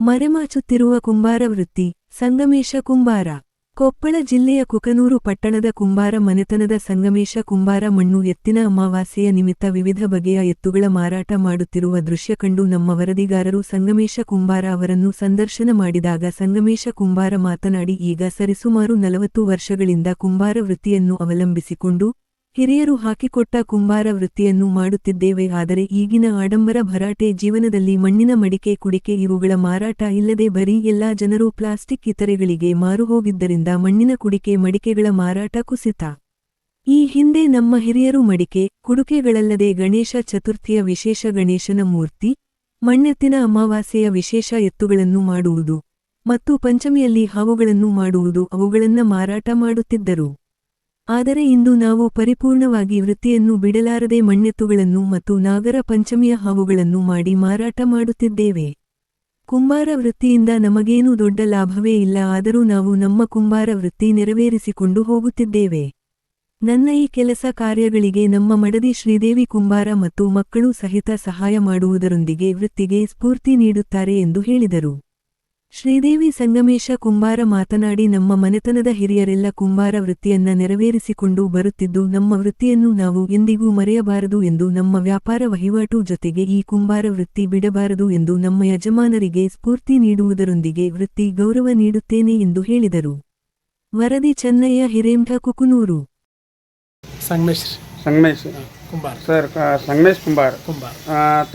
ಮರೆಮಾಚುತ್ತಿರುವ ಕುಂಬಾರ ವೃತ್ತಿ ಸಂಗಮೇಶ ಕುಂಬಾರ. ಕೊಪ್ಪಳ ಜಿಲ್ಲೆಯ ಕುಕನೂರು ಪಟ್ಟಣದ ಕುಂಬಾರ ಮನೆತನದ ಸಂಗಮೇಶ ಕುಂಬಾರ ಮಣ್ಣು ಎತ್ತಿನ ಅಮಾವಾಸ್ಯೆಯ ನಿಮಿತ್ತ ವಿವಿಧ ಬಗೆಯ ಎತ್ತುಗಳ ಮಾರಾಟ ಮಾಡುತ್ತಿರುವ ದೃಶ್ಯ ಕಂಡು ನಮ್ಮ ವರದಿಗಾರರು ಸಂಗಮೇಶ ಕುಂಬಾರ ಅವರನ್ನು ಸಂದರ್ಶನ ಮಾಡಿದಾಗ ಸಂಗಮೇಶ ಕುಂಬಾರ ಮಾತನಾಡಿ, ಈಗ ಸರಿಸುಮಾರು 40 ವರ್ಷಗಳಿಂದ ಕುಂಬಾರ ವೃತ್ತಿಯನ್ನು ಅವಲಂಬಿಸಿಕೊಂಡು ಹಿರಿಯರು ಹಾಕಿಕೊಟ್ಟ ಕುಂಬಾರ ವೃತ್ತಿಯನ್ನು ಮಾಡುತ್ತಿದ್ದೇವೆ. ಆದರೆ ಈಗಿನ ಆಡಂಬರ ಭರಾಟೆ ಜೀವನದಲ್ಲಿ ಮಣ್ಣಿನ ಮಡಿಕೆ, ಕುಡಿಕೆ ಇವುಗಳ ಮಾರಾಟ ಇಲ್ಲದೆ ಬರೀ ಎಲ್ಲಾ ಜನರು ಪ್ಲಾಸ್ಟಿಕ್ ಇತರೆಗಳಿಗೆ ಮಾರುಹೋಗಿದ್ದರಿಂದ ಮಣ್ಣಿನ ಕುಡಿಕೆ ಮಡಿಕೆಗಳ ಮಾರಾಟ ಕುಸಿತ. ಈ ಹಿಂದೆ ನಮ್ಮ ಹಿರಿಯರು ಮಡಿಕೆ, ಕುಡುಕೆಗಳಲ್ಲದೆ ಗಣೇಶ ಚತುರ್ಥಿಯ ವಿಶೇಷ ಗಣೇಶನ ಮೂರ್ತಿ, ಮಣ್ಣೆತ್ತಿನ ಅಮಾವಾಸ್ಯೆಯ ವಿಶೇಷ ಎತ್ತುಗಳನ್ನು ಮಾಡುವುದು ಮತ್ತು ಪಂಚಮಿಯಲ್ಲಿ ಹಾವುಗಳನ್ನು ಮಾಡುವುದು, ಅವುಗಳನ್ನ ಮಾರಾಟ ಮಾಡುತ್ತಿದ್ದರು. ಆದರೆ ಇಂದು ನಾವು ಪರಿಪೂರ್ಣವಾಗಿ ವೃತ್ತಿಯನ್ನು ಬಿಡಲಾರದೆ ಮಣ್ಣೆತ್ತುಗಳನ್ನು ಮತ್ತು ನಾಗರ ಪಂಚಮಿಯ ಹಾವುಗಳನ್ನು ಮಾಡಿ ಮಾರಾಟ ಮಾಡುತ್ತಿದ್ದೇವೆ. ಕುಂಬಾರ ವೃತ್ತಿಯಿಂದ ನಮಗೇನೂ ದೊಡ್ಡ ಲಾಭವೇ ಇಲ್ಲ, ಆದರೂ ನಾವು ನಮ್ಮ ಕುಂಬಾರ ವೃತ್ತಿ ನೆರವೇರಿಸಿಕೊಂಡು ಹೋಗುತ್ತಿದ್ದೇವೆ. ನನ್ನ ಈ ಕೆಲಸ ಕಾರ್ಯಗಳಿಗೆ ನಮ್ಮ ಮಡದಿ ಶ್ರೀದೇವಿ ಕುಂಬಾರ ಮತ್ತು ಮಕ್ಕಳು ಸಹಿತ ಸಹಾಯ ಮಾಡುವುದರೊಂದಿಗೆ ವೃತ್ತಿಗೆ ಸ್ಫೂರ್ತಿ ನೀಡುತ್ತಾರೆ ಎಂದು ಹೇಳಿದರು. ಶ್ರೀದೇವಿ ಸಂಗಮೇಶ ಕುಂಬಾರ ಮಾತನಾಡಿ, ನಮ್ಮ ಮನೆತನದ ಹಿರಿಯರೆಲ್ಲ ಕುಂಬಾರ ವೃತ್ತಿಯನ್ನ ನೆರವೇರಿಸಿಕೊಂಡು ಬರುತ್ತಿದ್ದು ನಮ್ಮ ವೃತ್ತಿಯನ್ನು ನಾವು ಎಂದಿಗೂ ಮರೆಯಬಾರದು ಎಂದು, ನಮ್ಮ ವ್ಯಾಪಾರ ವಹಿವಾಟು ಜೊತೆಗೆ ಈ ಕುಂಬಾರ ವೃತ್ತಿ ಬಿಡಬಾರದು ಎಂದು ನಮ್ಮ ಯಜಮಾನರಿಗೆ ಸ್ಫೂರ್ತಿ ನೀಡುವುದರೊಂದಿಗೆ ವೃತ್ತಿ ಗೌರವ ನೀಡುತ್ತೇನೆ ಎಂದು ಹೇಳಿದರು. ವರದಿ ಚೆನ್ನಯ್ಯ, ಹಿರೇಮಠ, ಕುಕನೂರು. ಸಂಗಮೇಶ್ ಕುಂಬಾರ ಸರ್, ಸಂಗಮೇಶ್ ಕುಂಬಾರ.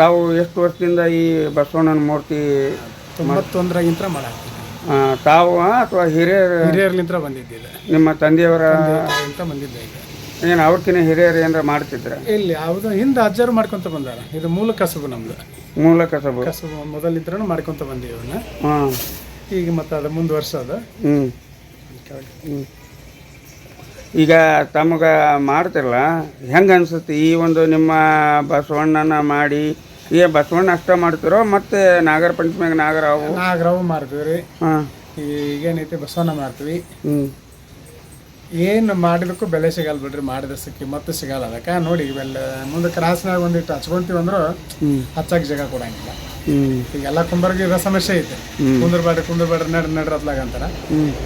ತಾವು ಎಷ್ಟು ವರ್ಷದಿಂದ ಈ ಬಸವಣ್ಣನ ಮೂರ್ತಿ 91ರಾಗಿಂತ ಮಾಡಾಕ್ತೀವಿ. ತಾವು ಅಥವಾ ಹಿರಿಯರ್ಲಿಂತ್ರ ಬಂದಿದ್ದಿಲ್ಲ, ನಿಮ್ಮ ತಂದೆಯವರ ಬಂದಿದ್ದೆ. ಏನು ಅವ್ರಕಿನ ಹಿರಿಯರು ಏನಾರ ಮಾಡ್ತಿದ್ರ? ಇಲ್ಲಿ ಯಾವುದು ಹಿಂದೆ ಅಜ್ಜರು ಮಾಡ್ಕೊಂತ ಬಂದಾರ. ಇದು ಮೂಲ ಕಸಬು, ನಮ್ದು ಮೂಲ ಕಸಬು ಮೊದಲಿದ್ರೂ ಮಾಡ್ಕೊಂತ ಬಂದೀವಿ ಅವನ್ನ. ಈಗ ಮತ್ತೆ ಅದು ಮುಂದುವರ್ಸೋದ. ಈಗ ತಮಗೆ ಮಾಡ್ತಿರಲ್ಲ, ಹೆಂಗೆ ಅನ್ಸುತ್ತೆ ಈ ಒಂದು ನಿಮ್ಮ ಬಸವಣ್ಣನ ಮಾಡಿ? ಈಗ ಬಸವಣ್ಣ ಅಷ್ಟ ಮಾಡ್ತಿರೋ ಮತ್ತೆ ನಾಗರ ಪಂಚಮಿಯಾಗ ನಾಗರಾವು ಮಾರ್ತೀವಿ ರೀ. ಈಗೇನೈತಿ ಬಸವಣ್ಣ ಮಾರ್ತೀವಿ. ಏನು ಮಾಡಿದಕ್ಕೂ ಬೆಲೆ ಸಿಗಲ್ಲ ಬಿಡ್ರಿ, ಮಾಡಿದ ಕಿಮ್ಮತ್ತು ಸಿಗಲ್ಲ. ಅದಕ್ಕೆ ನೋಡಿ ಇವೆಲ್ಲ ಮುಂದೆ ಕ್ರಾಸ್ನಾಗ ಒಂದಿಟ್ಟು ಹಚ್ಕೊಂತೀವಿ ಅಂದ್ರೂ ಹಚ್ಚಕ್ಕೆ ಜಾಗ ಕೊಡಂಗಿಲ್ಲ. ಈಗೆಲ್ಲ ಕುಂಬಾರಿಗೆ ಇರೋ ಸಮಸ್ಯೆ ಐತೆ. ಕುಂದರ್ಬೇಡ್ರಿ ನಡ್ರಿ ಅತ್ಲಾಗ ಅಂತಾರ.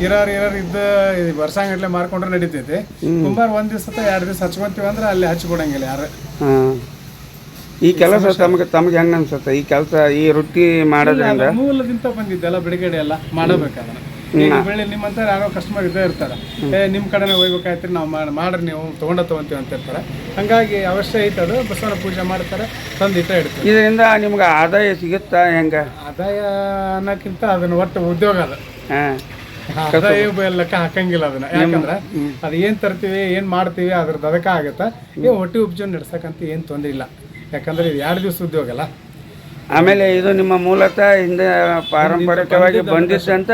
ಇರೋರು ಇದ್ದ ವರ್ಷಾಂಗಟ್ಲೆ ಮಾರ್ಕೊಂಡ್ರೆ ನಡೀತೈತಿ. ಕುಂಬಾರ ಒಂದ್ ದಿವಸ 2 ದಿವಸ ಹಚ್ಕೊಂತೀವಿ ಅಂದ್ರೆ ಅಲ್ಲಿ ಹಚ್ಕೊಡಂಗಿಲ್ಲ ಯಾರು. ಈ ಕೆಲಸ ತಮಗೆ ಹೆಂಗ ಅನ್ಸುತ್ತೆ? ಈ ಕೆಲಸ, ಈ ವೃತ್ತಿ ಮಾಡೋದ್ರಿಂದ ಮೂಲದಿಂದ ಬಂದಿದ್ದೆಲ್ಲ ಬಿಡುಗಡೆ ಎಲ್ಲ ಮಾಡಬೇಕಾದ್ರೆ ಬೆಳೆ ನಿಮ್ಮಂತ ಯಾರೋ ಕಸ್ಟಮರ್ ಇದ್ದೇ ಇರ್ತಾರೆ. ನಿಮ್ಮ ಕಡೆನೇ ಹೋಗ್ಬೇಕಾಯ್ತು, ನಾವು ಮಾಡ್ರಿ, ನೀವು ತೊಗೊಂತೀವಿ ಅಂತ ಇರ್ತಾರೆ. ಹಂಗಾಗಿ ಅವಶ್ಯ ಐತೆ. ಅದು ಬಸವಣ್ಣ ಪೂಜೆ ಮಾಡ್ತಾರೆ, ತಂದು ಇಟ್ಟ ಇಡ್ತಾರೆ. ಇದರಿಂದ ನಿಮ್ಗೆ ಆದಾಯ ಸಿಗುತ್ತಾ? ಹೆಂಗ ಆದಾಯ ಅನ್ನೋಕ್ಕಿಂತ ಅದನ್ನ ಒಟ್ಟು ಉದ್ಯೋಗ. ಅದು ಆದಾಯ ಲೆಕ್ಕ ಹಾಕಂಗಿಲ್ಲ ಅದನ್ನ. ಯಾಕಂದ್ರೆ ಅದು ಏನ್ ತರ್ತೀವಿ, ಏನ್ ಮಾಡ್ತೀವಿ ಅದ್ರದ್ದು ಅದಕ್ಕೆ ಆಗುತ್ತೆ. ಹೊಟ್ಟೆ ಉಪಜೀವನ ನಡ್ಸಕ್ಕಂತ ಏನ್ ತೊಂದರೆ ಇಲ್ಲ. ಯಾಕಂದ್ರೆ ಇದು 2 ದಿವಸ ಉದ್ಯೋಗ ಅಲ್ಲ. ಆಮೇಲೆ ಇದು ನಿಮ್ಮ ಮೂಲತಃ ಹಿಂದೆ ಪಾರಂಪರಿಕವಾಗಿ ಬಂದಿದ್ದಂತ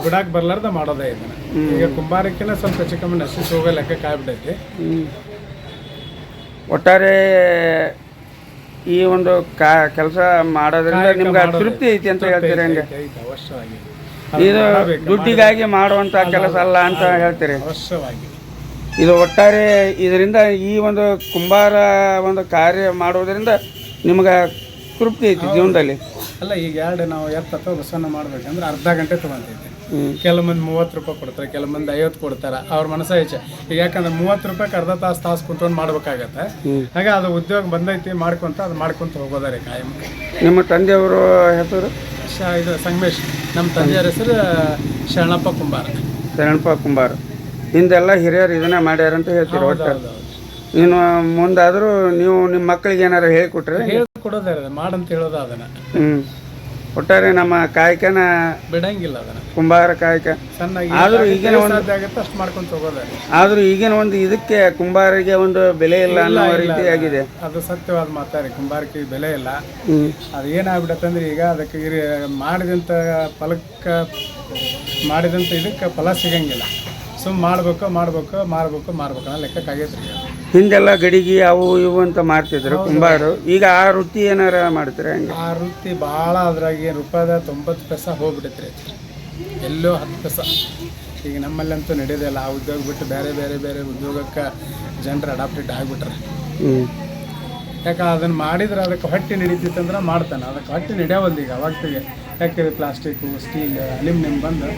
ಬಿಡಾಕ್ ಬರ್ಲಾರ್ದ ಮಾಡೋದೇ ಇದನ್ನ. ಈಗ ಕುಂಬಾರಕ್ಕಿನ ಸ್ವಲ್ಪ ಚಿಕ್ಕಮ್ಮ ನಶಿಸಿ ಹೋಗೋ ಲೆಕ್ಕಕ್ಕೆ ಆಗ್ಬಿಟ್ಟೈತಿ. ಒಟ್ಟಾರೆ ಈ ಒಂದು ಕೆಲಸ ಮಾಡೋದ್ರಿಂದ ನಿಮ್ಗೆ ತೃಪ್ತಿ ಐತಿ ಅಂತ ಹೇಳ್ತೀರಿ? ಹಂಗೆ ಅವಶ್ಯವಾಗಿ ಇದು ದುಡ್ಡಿಗಾಗಿ ಮಾಡುವಂತ ಕೆಲಸ ಅಲ್ಲ ಅಂತ ಹೇಳ್ತೀರಿ? ಅವಶ್ಯವಾಗಿ. ಇದು ಒಟ್ಟಾರೆ ಇದರಿಂದ ಈ ಒಂದು ಕುಂಬಾರ ಒಂದು ಕಾರ್ಯ ಮಾಡೋದ್ರಿಂದ ನಿಮ್ಗೆ ತೃಪ್ತಿ ಐತಿ ಜೀವನದಲ್ಲಿ? ಅಲ್ಲ, ಈಗ ನಾವು ಅಥವಾ ಬಸವಣ್ಣ ಮಾಡ್ಬೇಕಂದ್ರೆ ಅರ್ಧ ಗಂಟೆ ತೊಗೊಂತೈತಿ. ಕೆಲವು ಮಂದಿ 30 ರೂಪಾಯಿ ಕೊಡ್ತಾರೆ, ಕೆಲವು ಮಂದಿ 50 ಕೊಡ್ತಾರೆ. ಅವ್ರ ಮನಸ್ಸ ಹೆಚ್ಚ. ಈಗ ಯಾಕಂದ್ರೆ 30 ರೂಪಾಯಿಗೆ ಅರ್ಧ ತಾಸು ಕುಂತ್ಕೊಂಡು ಮಾಡ್ಬೇಕಾಗತ್ತೆ. ಹಾಗೆ ಅದು ಉದ್ಯೋಗ ಬಂದೈತಿ, ಮಾಡ್ಕೊಂತ ಹೋಗೋದಾರೆ ಕಾಯಂ. ನಿಮ್ಮ ತಂದೆಯವರು ಹೆಸರು? ಇದು ಸಂಗಮೇಶ್. ನಮ್ಮ ತಂದೆಯವ್ರ ಹೆಸರು ಶರಣಪ್ಪ ಕುಂಬಾರ. ಹಿಂದೆಲ್ಲ ಹಿರಿಯರು ಇದನ್ನ ಮಾಡ್ಯಾರ ಅಂತ ಹೇಳ್ತೀರಿ. ಒಟ್ಟು ನೀನು ಮುಂದಾದರೂ ನೀವು ನಿಮ್ಮ ಮಕ್ಕಳಿಗೆ ಏನಾರು ಹೇಳ್ಕೊಟ್ರೆ? ಹೇಳ್ಕೊಡೋದೇ ಮಾಡಂತ ಹೇಳೋದು ಅದನ್ನ. ಒಟ್ಟಾರೆ ನಮ್ಮ ಕಾಯಕನ ಬಿಡಂಗಿಲ್ಲ ಅದನ್ನ, ಕುಂಬಾರ ಕಾಯಕ. ಆದ್ರೂ ಈಗಿನ ಅಷ್ಟು ಮಾಡ್ಕೊಂತ ಹೋಗೋದಾರೆ. ಆದ್ರೂ ಈಗಿನ ಒಂದು ಇದಕ್ಕೆ ಕುಂಬಾರಿಗೆ ಒಂದು ಬೆಲೆ ಇಲ್ಲ ಅನ್ನೋ ರೀತಿ ಆಗಿದೆ. ಅದು ಸತ್ಯವಾದ ಮಾತಾಡಿ, ಕುಂಬಾರಕ್ಕೆ ಬೆಲೆ ಇಲ್ಲ. ಅದು ಏನಾಗ್ಬಿಡತ್ತಂದ್ರೆ ಈಗ ಅದಕ್ಕೆ ಮಾಡಿದಂತ ಇದಕ್ಕೆ ಫಲ ಸಿಗಂಗಿಲ್ಲ. ಸುಮ್ ಮಾಡ್ಬೇಕು ಅನ್ನೋ ಲೆಕ್ಕಕ್ಕಾಗೈತ್ರಿ. ಹಿಂದೆಲ್ಲ ಗಡಿಗೆ ಅವು ಇವು ಅಂತ ಮಾಡ್ತಿದ್ರು ಕುಂಬಾರು. ಈಗ ಆ ವೃತ್ತಿ ಏನಾರ ಮಾಡ್ತಾರೆ? ಹಂಗೆ ಆ ವೃತ್ತಿ ಭಾಳ ಅದ್ರಾಗ ರೂಪಾಯಿದ 90 ಪೈಸೆ ಹೋಗ್ಬಿಟ್ಟೈತ್ರಿ. ಎಲ್ಲೋ 10 ಪೈಸೆ. ಈಗ ನಮ್ಮಲ್ಲಂತೂ ನಡೆಯೋದಿಲ್ಲ. ಆ ಉದ್ಯೋಗ ಬಿಟ್ಟು ಬೇರೆ ಉದ್ಯೋಗಕ್ಕೆ ಜನರು ಅಡಾಪ್ಟೆಡ್ ಆಗಿಬಿಟ್ರೆ. ಯಾಕೆ ಅದನ್ನು ಮಾಡಿದ್ರೆ ಅದಕ್ಕೆ ಹೊಟ್ಟೆ ನಡೀತಿತ್ತಂದ್ರೆ ಮಾಡ್ತಾನೆ. ಅದಕ್ಕೆ ಹೊಟ್ಟೆ ನಡೆಯವಲ್ದು. ಈಗ ಅವಾಗ ಯಾಕೆ ಪ್ಲಾಸ್ಟಿಕ್ಕು ಸ್ಟೀಲ್ ಅಲ್ಯೂಮಿನಿಯಂ ಬಂದು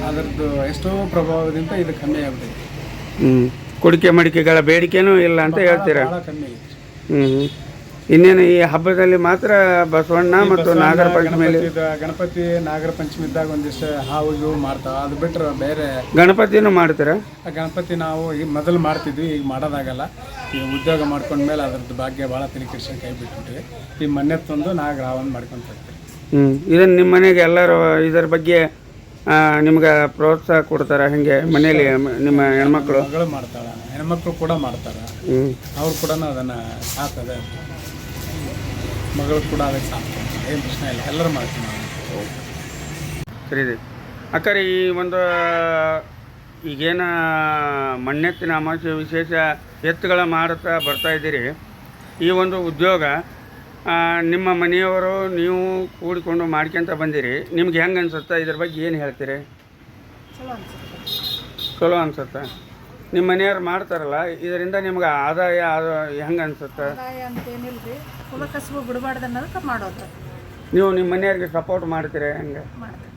ಅದರದ್ದು ಎಷ್ಟೋ ಪ್ರಭಾವದಿಂದ ಇದು ಕಮ್ಮಿ ಆಗ್ಬಿಟ್ಟಿದೆ. ಕುಡಿಕೆ ಮಡಿಕೆಗಳ ಬೇಡಿಕೆನೂ ಇಲ್ಲ ಅಂತ ಹೇಳ್ತೀರಾ? ಭಾಳ ಕಮ್ಮಿ ಐತಿ. ಇನ್ನೇನು ಈ ಹಬ್ಬದಲ್ಲಿ ಮಾತ್ರ ಬಸವಣ್ಣ ಮತ್ತು ನಾಗರ ಪಂಚಮಿಯಲ್ಲಿ ಗಣಪತಿ ನಾಗರ ಪಂಚಮಿ ಇದ್ದಾಗ ಒಂದಿಷ್ಟು ಹಾವು ಇವು ಮಾಡ್ತಾವ. ಅದು ಬಿಟ್ಟರೆ ಬೇರೆ ಗಣಪತಿನೂ ಮಾಡ್ತೀರಾ? ಗಣಪತಿ ನಾವು ಈಗ ಮೊದಲು ಮಾಡ್ತಿದ್ವಿ, ಈಗ ಮಾಡೋದಾಗಲ್ಲ. ಈಗ ಉದ್ಯೋಗ ಮಾಡ್ಕೊಂಡ್ಮೇಲೆ ಅದ್ರದ್ದು ಭಾಗ್ಯ ಭಾಳ ತಲೆ ಕೆಡಿಸಿ ಕೈ ಬಿಟ್ಬಿಟ್ವಿ. ಈ ಮೊನ್ನೆ ತಂದು ನಾಗರಾವನ್ ಮಾಡ್ಕೊಂತ ಇರ್ತೀವಿ. ಇದನ್ನು ನಿಮ್ಮ ಮನೆಗೆ ಎಲ್ಲರೂ ಇದರ ಬಗ್ಗೆ ನಿಮ್ಗೆ ಪ್ರೋತ್ಸಾಹ ಕೊಡ್ತಾರ? ಹೆಂಗೆ ಮನೇಲಿ ನಿಮ್ಮ ಹೆಣ್ಮಕ್ಳು? ಮಗಳು ಮಾಡ್ತಾಳೆ, ಹೆಣ್ಮಕ್ಳು ಕೂಡ ಮಾಡ್ತಾರೆ. ಅವ್ರು ಕೂಡ ಅದನ್ನು ಸಾಕದೆ, ಮಗಳು ಕೂಡ ಅದಕ್ಕೆ ಸಾಕ್ತಾರೆ. ಏನು ಪ್ರಶ್ನೆ ಇಲ್ಲ, ಎಲ್ಲರೂ ಮಾಡ್ತೀವಿ ನಾವು. ಸರಿ ರೀ ಅಕ್ಕರಿ, ಈ ಒಂದು ಈಗೇನು ಮಣ್ಣೆತ್ತಿನ ಅಮಾವಾಸ್ಯೆ ವಿಶೇಷ ಎತ್ತುಗಳ ಮಾರುತ್ತಾ ಬರ್ತಾ ಇದ್ದೀರಿ, ಈ ಒಂದು ಉದ್ಯೋಗ ನಿಮ್ಮ ಮನೆಯವರು ನೀವು ಕೂಡಿಕೊಂಡು ಮಾಡ್ಕೊಂತ ಬಂದಿರಿ, ನಿಮ್ಗೆ ಹೆಂಗೆ ಅನ್ಸುತ್ತಾ? ಇದ್ರ ಬಗ್ಗೆ ಏನು ಹೇಳ್ತೀರಿ? ಚಲೋ ಅನ್ಸುತ್ತಾ? ನಿಮ್ಮ ಮನೆಯವ್ರು ಮಾಡ್ತಾರಲ್ಲ, ಇದರಿಂದ ನಿಮ್ಗೆ ಆದಾಯ ಹೆಂಗೆ ಅನ್ಸುತ್ತೆ? ಅಂತೇನಿಲ್ರಿ, ಕುಲ ಕಸಬು ಬಿಡಬಾರ್ದು ಅನ್ನೋದಕ್ಕೆ ಮಾಡೋದು. ನೀವು ನಿಮ್ಮ ಮನೆಯವ್ರಿಗೆ ಸಪೋರ್ಟ್ ಮಾಡ್ತೀರಾ? ಹೆಂಗೆ? ಮಾಡ್ತೀವಿ.